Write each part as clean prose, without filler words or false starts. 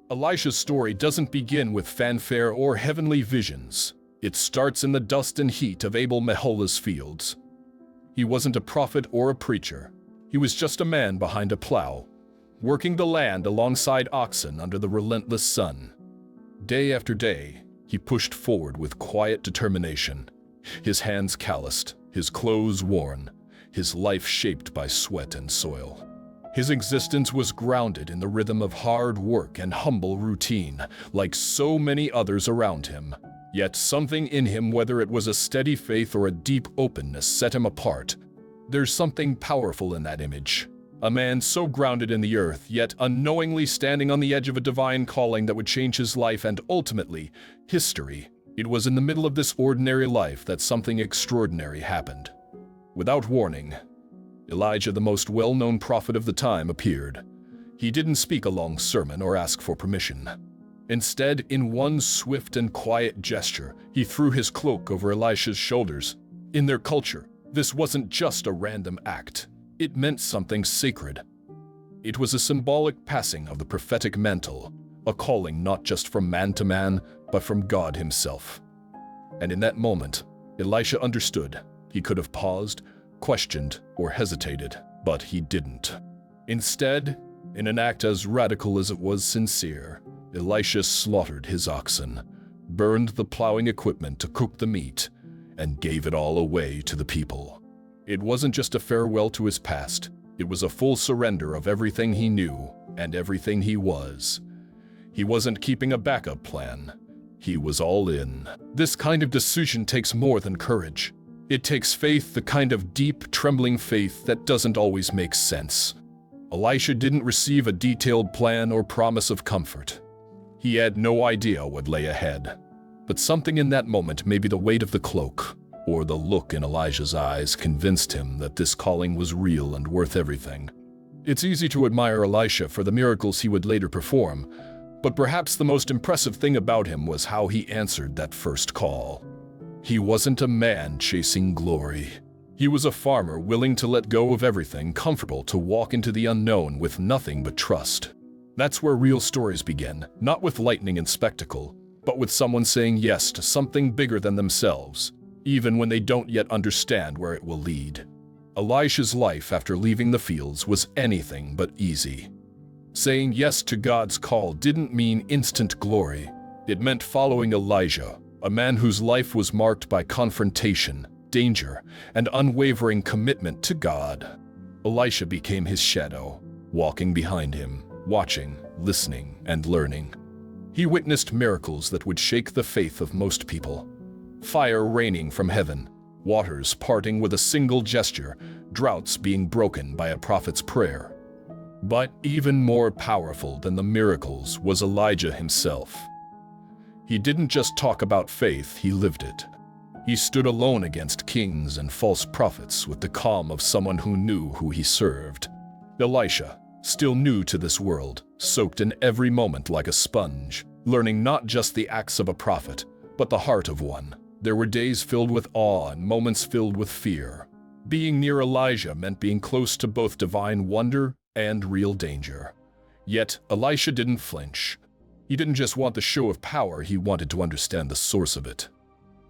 Elisha's story doesn't begin with fanfare or heavenly visions. It starts in the dust and heat of Abel Meholah's fields. He wasn't a prophet or a preacher. He was just a man behind a plow, working the land alongside oxen under the relentless sun. Day after day, he pushed forward with quiet determination, his hands calloused, his clothes worn, his life shaped by sweat and soil. His existence was grounded in the rhythm of hard work and humble routine, like so many others around him. Yet something in him, whether it was a steady faith or a deep openness, set him apart. There's something powerful in that image. A man so grounded in the earth, yet unknowingly standing on the edge of a divine calling that would change his life and ultimately, history. It was in the middle of this ordinary life that something extraordinary happened. Without warning, Elijah, the most well-known prophet of the time, appeared. He didn't speak a long sermon or ask for permission. Instead, in one swift and quiet gesture, he threw his cloak over Elisha's shoulders. In their culture, this wasn't just a random act. It meant something sacred. It was a symbolic passing of the prophetic mantle, a calling not just from man to man, but from God himself. And in that moment, Elisha understood. He could have paused, questioned, or hesitated, but he didn't. Instead, in an act as radical as it was sincere, Elisha slaughtered his oxen, burned the plowing equipment to cook the meat, and gave it all away to the people. It wasn't just a farewell to his past, it was a full surrender of everything he knew and everything he was. He wasn't keeping a backup plan. He was all in. This kind of decision takes more than courage. It takes faith, the kind of deep, trembling faith that doesn't always make sense. Elisha didn't receive a detailed plan or promise of comfort. He had no idea what lay ahead. But something in that moment, maybe the weight of the cloak, or the look in Elijah's eyes, convinced him that this calling was real and worth everything. It's easy to admire Elisha for the miracles he would later perform, but perhaps the most impressive thing about him was how he answered that first call. He wasn't a man chasing glory. He was a farmer willing to let go of everything comfortable to walk into the unknown with nothing but trust. That's where real stories begin, not with lightning and spectacle, but with someone saying yes to something bigger than themselves, even when they don't yet understand where it will lead. Elisha's life after leaving the fields was anything but easy. Saying yes to God's call didn't mean instant glory. It meant following Elijah, a man whose life was marked by confrontation, danger, and unwavering commitment to God. Elisha became his shadow, walking behind him, watching, listening, and learning. He witnessed miracles that would shake the faith of most people. Fire raining from heaven, waters parting with a single gesture, droughts being broken by a prophet's prayer. But even more powerful than the miracles was Elijah himself. He didn't just talk about faith, he lived it. He stood alone against kings and false prophets with the calm of someone who knew who he served. Elisha, still new to this world, soaked in every moment like a sponge, learning not just the acts of a prophet, but the heart of one. There were days filled with awe and moments filled with fear. Being near Elijah meant being close to both divine wonder and real danger. Yet, Elisha didn't flinch. He didn't just want the show of power, he wanted to understand the source of it.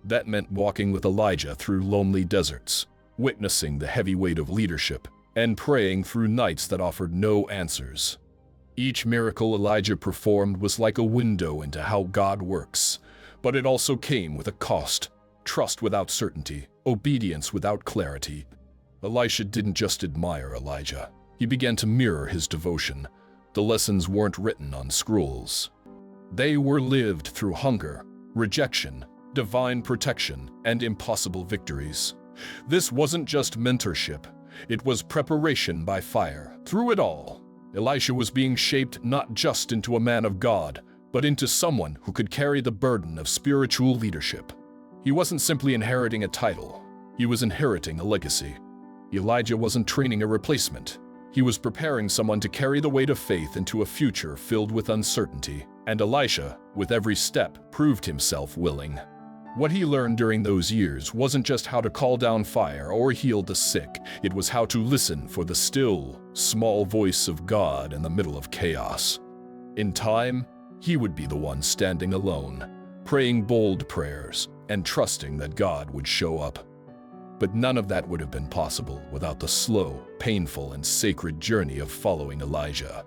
That meant walking with Elijah through lonely deserts, witnessing the heavy weight of leadership, and praying through nights that offered no answers. Each miracle Elijah performed was like a window into how God works, but it also came with a cost: trust without certainty, obedience without clarity. Elisha didn't just admire Elijah. He began to mirror his devotion. The lessons weren't written on scrolls. They were lived through hunger, rejection, divine protection, and impossible victories. This wasn't just mentorship. It was preparation by fire. Through it all, Elisha was being shaped not just into a man of God, but into someone who could carry the burden of spiritual leadership. He wasn't simply inheriting a title. He was inheriting a legacy. Elijah wasn't training a replacement. He was preparing someone to carry the weight of faith into a future filled with uncertainty. And Elisha, with every step, proved himself willing. What he learned during those years wasn't just how to call down fire or heal the sick. It was how to listen for the still, small voice of God in the middle of chaos. In time, He would be the one standing alone, praying bold prayers and trusting that God would show up. But none of that would have been possible without the slow, painful, and sacred journey of following Elijah.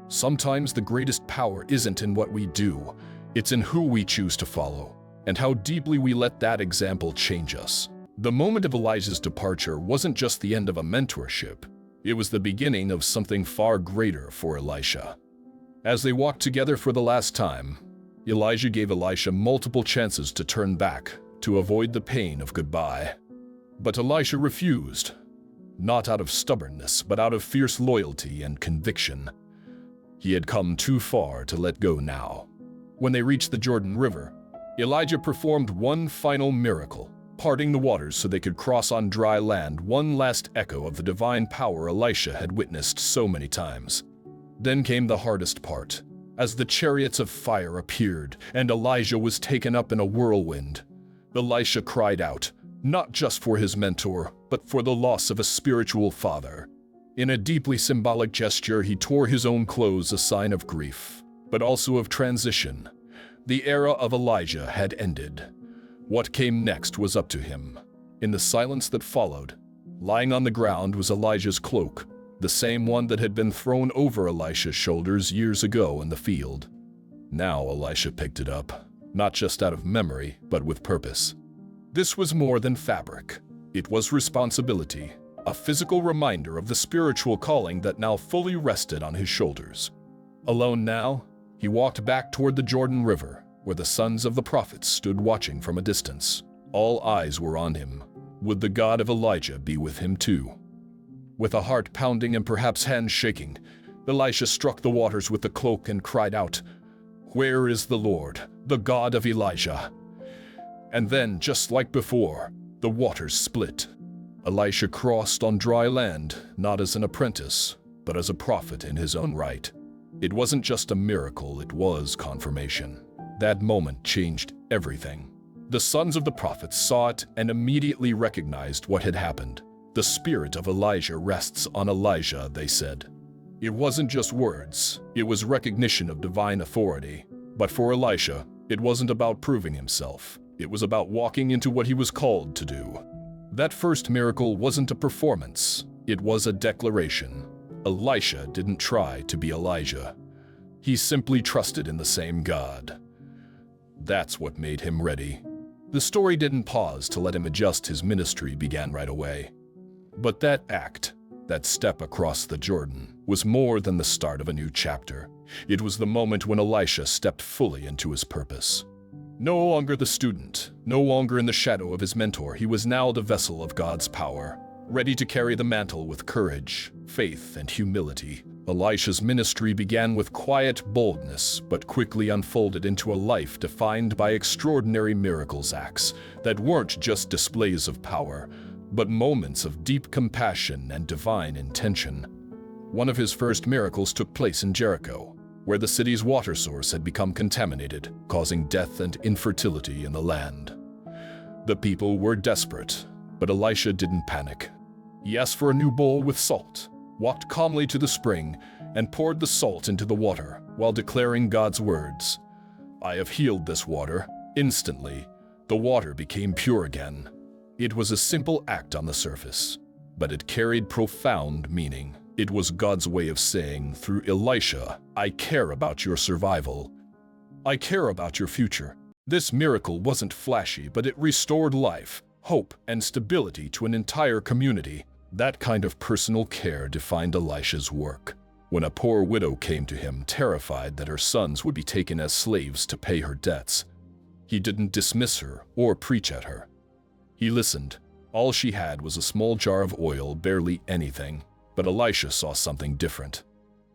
Sometimes the greatest power isn't in what we do, it's in who we choose to follow, and how deeply we let that example change us. The moment of Elijah's departure wasn't just the end of a mentorship, it was the beginning of something far greater for Elisha. As they walked together for the last time, Elijah gave Elisha multiple chances to turn back, to avoid the pain of goodbye. But Elisha refused, not out of stubbornness, but out of fierce loyalty and conviction. He had come too far to let go now. When they reached the Jordan River, Elijah performed one final miracle, parting the waters so they could cross on dry land, one last echo of the divine power Elisha had witnessed so many times. Then came the hardest part, as the chariots of fire appeared and Elijah was taken up in a whirlwind. Elisha cried out, not just for his mentor, but for the loss of a spiritual father. In a deeply symbolic gesture, he tore his own clothes, a sign of grief, but also of transition. The era of Elijah had ended. What came next was up to him. In the silence that followed, lying on the ground was Elijah's cloak, the same one that had been thrown over Elisha's shoulders years ago in the field. Now Elisha picked it up, not just out of memory, but with purpose. This was more than fabric. It was responsibility, a physical reminder of the spiritual calling that now fully rested on his shoulders. Alone now, he walked back toward the Jordan River, where the sons of the prophets stood watching from a distance. All eyes were on him. Would the God of Elijah be with him too? With a heart pounding and perhaps hands shaking, Elisha struck the waters with the cloak and cried out, "Where is the Lord, the God of Elijah?" And then, just like before, the waters split. Elisha crossed on dry land, not as an apprentice, but as a prophet in his own right. It wasn't just a miracle, it was confirmation. That moment changed everything. The sons of the prophets saw it and immediately recognized what had happened. The spirit of Elijah rests on Elijah, they said. It wasn't just words, it was recognition of divine authority. But for Elisha, it wasn't about proving himself. It was about walking into what he was called to do. That first miracle wasn't a performance, it was a declaration. Elisha didn't try to be Elijah. He simply trusted in the same God. That's what made him ready. The story didn't pause to let him adjust. His ministry began right away. But that act, that step across the Jordan, was more than the start of a new chapter. It was the moment when Elisha stepped fully into his purpose. No longer the student, no longer in the shadow of his mentor, he was now the vessel of God's power, ready to carry the mantle with courage, faith, and humility. Elisha's ministry began with quiet boldness, but quickly unfolded into a life defined by extraordinary miracles, acts that weren't just displays of power, but moments of deep compassion and divine intention. One of his first miracles took place in Jericho, where the city's water source had become contaminated, causing death and infertility in the land. The people were desperate, but Elisha didn't panic. He asked for a new bowl with salt, walked calmly to the spring, and poured the salt into the water, while declaring God's words. "I have healed this water." Instantly, the water became pure again. It was a simple act on the surface, but it carried profound meaning. It was God's way of saying, through Elisha, "I care about your survival. I care about your future." This miracle wasn't flashy, but it restored life, hope, and stability to an entire community. That kind of personal care defined Elisha's work. When a poor widow came to him, terrified that her sons would be taken as slaves to pay her debts, he didn't dismiss her or preach at her. He listened. All she had was a small jar of oil, barely anything. But Elisha saw something different.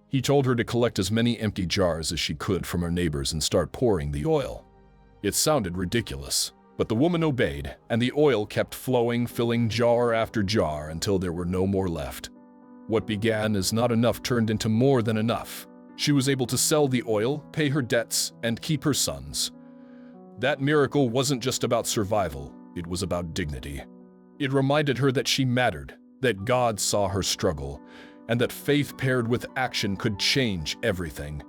He told her to collect as many empty jars as she could from her neighbors and start pouring the oil. It sounded ridiculous, but the woman obeyed, and the oil kept flowing, filling jar after jar until there were no more left. What began as not enough turned into more than enough. She was able to sell the oil, pay her debts, and keep her sons. That miracle wasn't just about survival, it was about dignity. It reminded her that she mattered, that God saw her struggle, and that faith paired with action could change everything.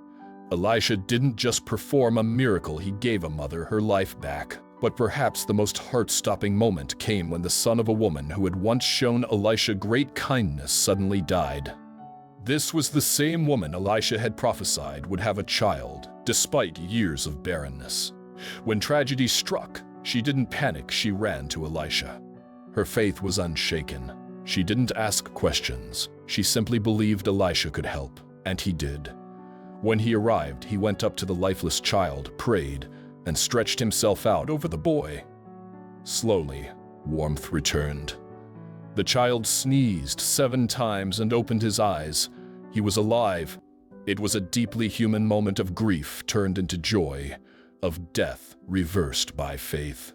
Elisha didn't just perform a miracle, he gave a mother her life back. But perhaps the most heart-stopping moment came when the son of a woman who had once shown Elisha great kindness suddenly died. This was the same woman Elisha had prophesied would have a child, despite years of barrenness. When tragedy struck, she didn't panic, she ran to Elisha. Her faith was unshaken. She didn't ask questions. She simply believed Elisha could help, and he did. When he arrived, he went up to the lifeless child, prayed, and stretched himself out over the boy. Slowly, warmth returned. The child sneezed 7 times and opened his eyes. He was alive. It was a deeply human moment of grief turned into joy, of death reversed by faith.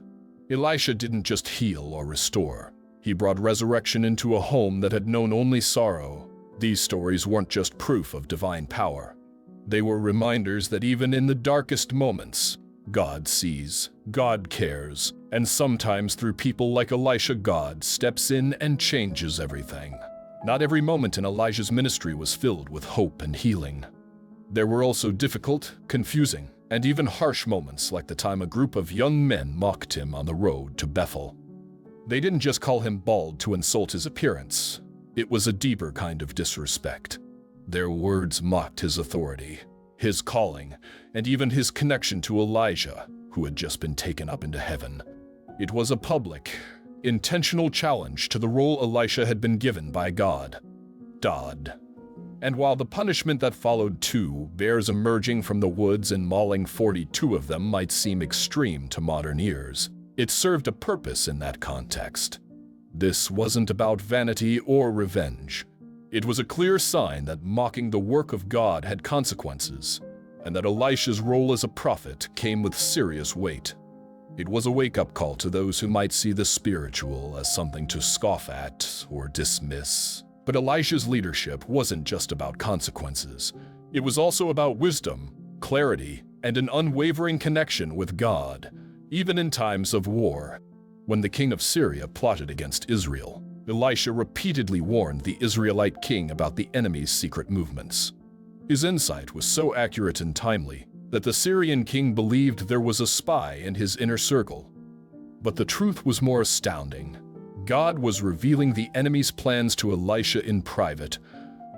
Elisha didn't just heal or restore. He brought resurrection into a home that had known only sorrow. These stories weren't just proof of divine power. They were reminders that even in the darkest moments, God sees, God cares, and sometimes through people like Elisha, God steps in and changes everything. Not every moment in Elijah's ministry was filled with hope and healing. There were also difficult, confusing, and even harsh moments, like the time a group of young men mocked him on the road to Bethel. They didn't just call him bald to insult his appearance. It was a deeper kind of disrespect. Their words mocked his authority, his calling, and even his connection to Elijah, who had just been taken up into heaven. It was a public, intentional challenge to the role Elisha had been given by God. And while the punishment that followed 2 bears emerging from the woods and mauling 42 of them might seem extreme to modern ears, it served a purpose in that context. This wasn't about vanity or revenge. It was a clear sign that mocking the work of God had consequences, and that Elisha's role as a prophet came with serious weight. It was a wake-up call to those who might see the spiritual as something to scoff at or dismiss. But Elisha's leadership wasn't just about consequences. It was also about wisdom, clarity, and an unwavering connection with God, even in times of war. When the king of Syria plotted against Israel, Elisha repeatedly warned the Israelite king about the enemy's secret movements. His insight was so accurate and timely that the Syrian king believed there was a spy in his inner circle. But the truth was more astounding. God was revealing the enemy's plans to Elisha in private,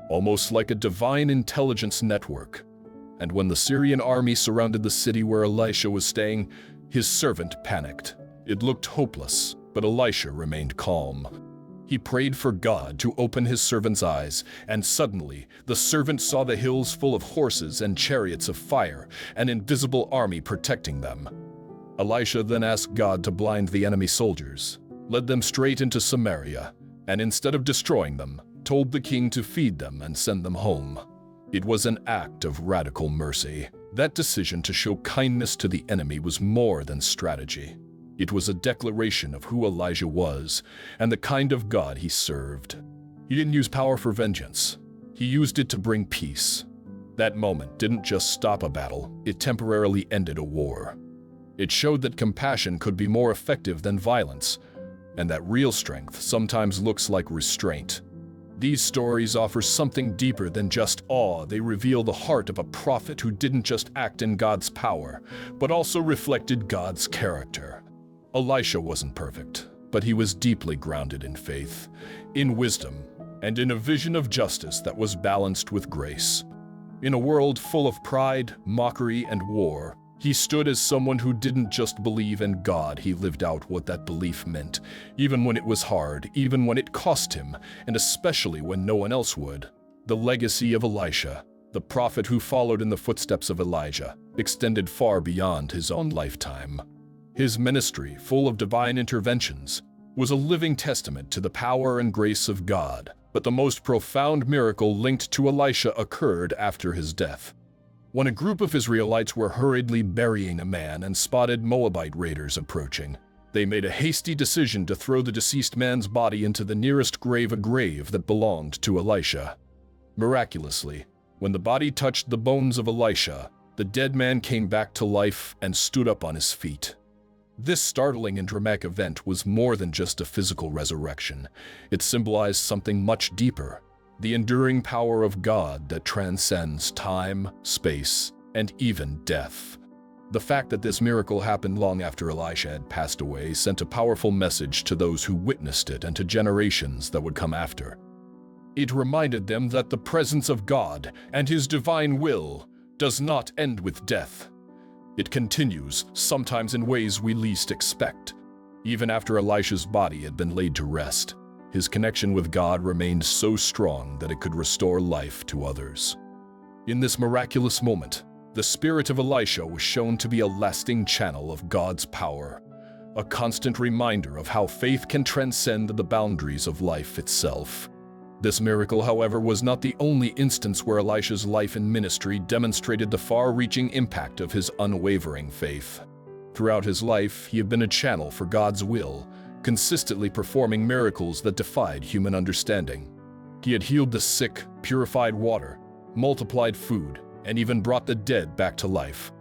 almost like a divine intelligence network. And when the Syrian army surrounded the city where Elisha was staying, his servant panicked. It looked hopeless, but Elisha remained calm. He prayed for God to open his servant's eyes, and suddenly the servant saw the hills full of horses and chariots of fire, an invisible army protecting them. Elisha then asked God to blind the enemy soldiers, led them straight into Samaria, and instead of destroying them, told the king to feed them and send them home. It was an act of radical mercy. That decision to show kindness to the enemy was more than strategy. It was a declaration of who Elijah was and the kind of God he served. He didn't use power for vengeance. He used it to bring peace. That moment didn't just stop a battle, it temporarily ended a war. It showed that compassion could be more effective than violence, and that real strength sometimes looks like restraint. These stories offer something deeper than just awe. They reveal the heart of a prophet who didn't just act in God's power, but also reflected God's character. Elisha wasn't perfect, but he was deeply grounded in faith, in wisdom, and in a vision of justice that was balanced with grace. In a world full of pride, mockery, and war, he stood as someone who didn't just believe in God, he lived out what that belief meant, even when it was hard, even when it cost him, and especially when no one else would. The legacy of Elisha, the prophet who followed in the footsteps of Elijah, extended far beyond his own lifetime. His ministry, full of divine interventions, was a living testament to the power and grace of God. But the most profound miracle linked to Elisha occurred after his death. When a group of Israelites were hurriedly burying a man and spotted Moabite raiders approaching, they made a hasty decision to throw the deceased man's body into the nearest grave, a grave that belonged to Elisha. Miraculously, when the body touched the bones of Elisha, the dead man came back to life and stood up on his feet. This startling and dramatic event was more than just a physical resurrection. It symbolized something much deeper, the enduring power of God that transcends time, space, and even death. The fact that this miracle happened long after Elisha had passed away sent a powerful message to those who witnessed it and to generations that would come after. It reminded them that the presence of God and His divine will does not end with death. It continues, sometimes in ways we least expect. Even after Elisha's body had been laid to rest, his connection with God remained so strong that it could restore life to others. In this miraculous moment, the spirit of Elisha was shown to be a lasting channel of God's power, a constant reminder of how faith can transcend the boundaries of life itself. This miracle, however, was not the only instance where Elisha's life and ministry demonstrated the far-reaching impact of his unwavering faith. Throughout his life, he had been a channel for God's will, consistently performing miracles that defied human understanding. He had healed the sick, purified water, multiplied food, and even brought the dead back to life.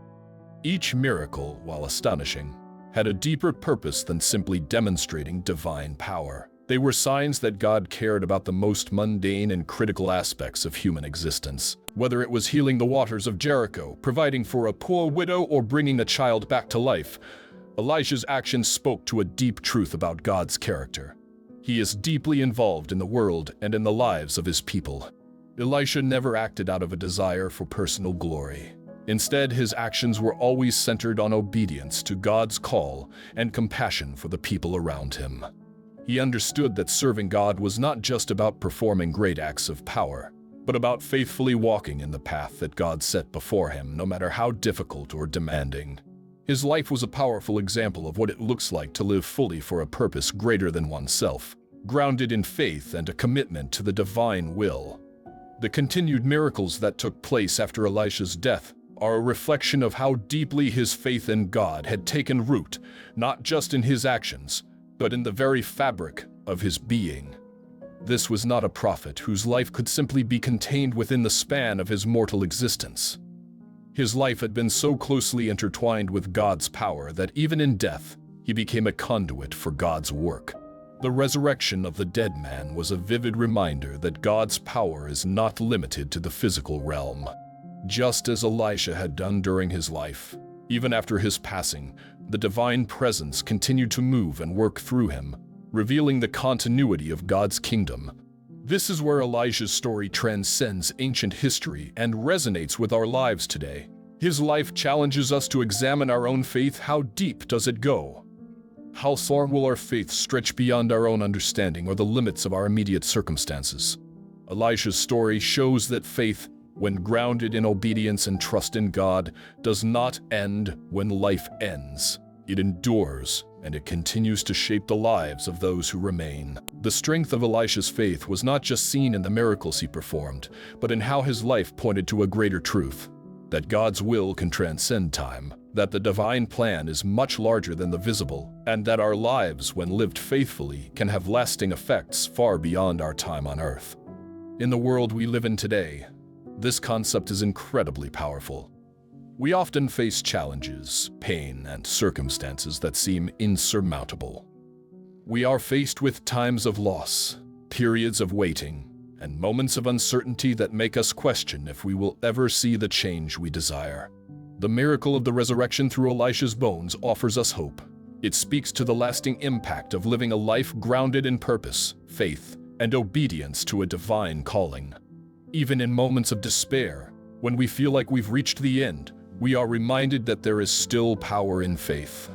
Each miracle, while astonishing, had a deeper purpose than simply demonstrating divine power. They were signs that God cared about the most mundane and critical aspects of human existence. Whether it was healing the waters of Jericho, providing for a poor widow, or bringing a child back to life, Elisha's actions spoke to a deep truth about God's character. He is deeply involved in the world and in the lives of his people. Elisha never acted out of a desire for personal glory. Instead, his actions were always centered on obedience to God's call and compassion for the people around him. He understood that serving God was not just about performing great acts of power, but about faithfully walking in the path that God set before him, no matter how difficult or demanding. His life was a powerful example of what it looks like to live fully for a purpose greater than oneself, grounded in faith and a commitment to the divine will. The continued miracles that took place after Elisha's death are a reflection of how deeply his faith in God had taken root, not just in his actions, but in the very fabric of his being. This was not a prophet whose life could simply be contained within the span of his mortal existence. His life had been so closely intertwined with God's power that even in death, he became a conduit for God's work. The resurrection of the dead man was a vivid reminder that God's power is not limited to the physical realm. Just as Elisha had done during his life, even after his passing, the divine presence continued to move and work through him, revealing the continuity of God's kingdom. This is where Elisha's story transcends ancient history and resonates with our lives today. His life challenges us to examine our own faith. How deep does it go? How far will our faith stretch beyond our own understanding or the limits of our immediate circumstances? Elisha's story shows that faith, when grounded in obedience and trust in God, does not end when life ends. It endures, and it continues to shape the lives of those who remain. The strength of Elisha's faith was not just seen in the miracles he performed, but in how his life pointed to a greater truth: that God's will can transcend time, that the divine plan is much larger than the visible, and that our lives, when lived faithfully, can have lasting effects far beyond our time on earth. In the world we live in today, this concept is incredibly powerful. We often face challenges, pain, and circumstances that seem insurmountable. We are faced with times of loss, periods of waiting, and moments of uncertainty that make us question if we will ever see the change we desire. The miracle of the resurrection through Elisha's bones offers us hope. It speaks to the lasting impact of living a life grounded in purpose, faith, and obedience to a divine calling. Even in moments of despair, when we feel like we've reached the end, we are reminded that there is still power in faith.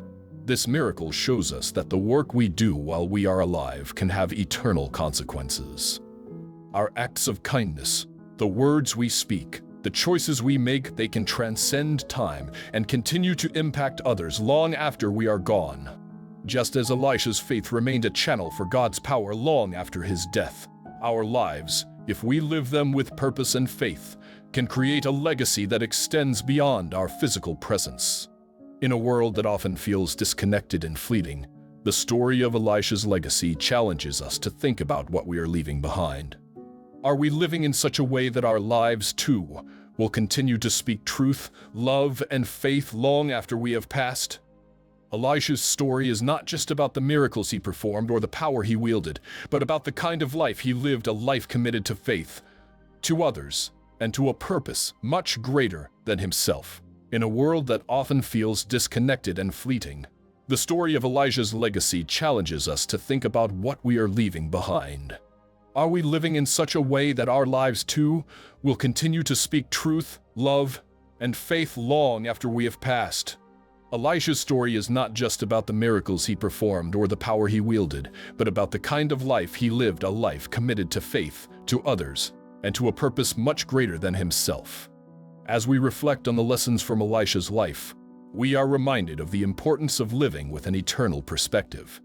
This miracle shows us that the work we do while we are alive can have eternal consequences. Our acts of kindness, the words we speak, the choices we make, they can transcend time and continue to impact others long after we are gone. Just as Elisha's faith remained a channel for God's power long after his death, our lives, if we live them with purpose and faith, can create a legacy that extends beyond our physical presence. In a world that often feels disconnected and fleeting, the story of Elisha's legacy challenges us to think about what we are leaving behind. Are we living in such a way that our lives, too, will continue to speak truth, love, and faith long after we have passed? Elisha's story is not just about the miracles he performed or the power he wielded, but about the kind of life he lived, a life committed to faith, to others, and to a purpose much greater than himself. In a world that often feels disconnected and fleeting, the story of Elijah's legacy challenges us to think about what we are leaving behind. Are we living in such a way that our lives too will continue to speak truth, love, and faith long after we have passed? Elisha's story is not just about the miracles he performed or the power he wielded, but about the kind of life he lived, a life committed to faith, to others, and to a purpose much greater than himself. As we reflect on the lessons from Elisha's life, we are reminded of the importance of living with an eternal perspective.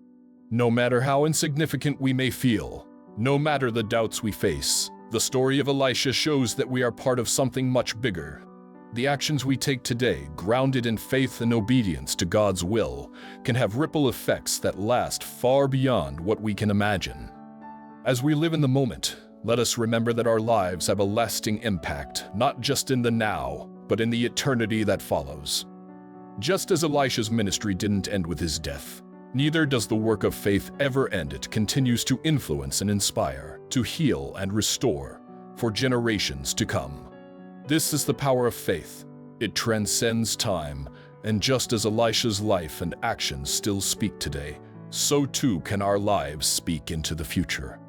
No matter how insignificant we may feel, no matter the doubts we face, the story of Elisha shows that we are part of something much bigger. The actions we take today, grounded in faith and obedience to God's will, can have ripple effects that last far beyond what we can imagine. As we live in the moment, let us remember that our lives have a lasting impact, not just in the now, but in the eternity that follows. Just as Elisha's ministry didn't end with his death, neither does the work of faith ever end. It continues to influence and inspire, to heal and restore, for generations to come. This is the power of faith. It transcends time, and just as Elisha's life and actions still speak today, so too can our lives speak into the future.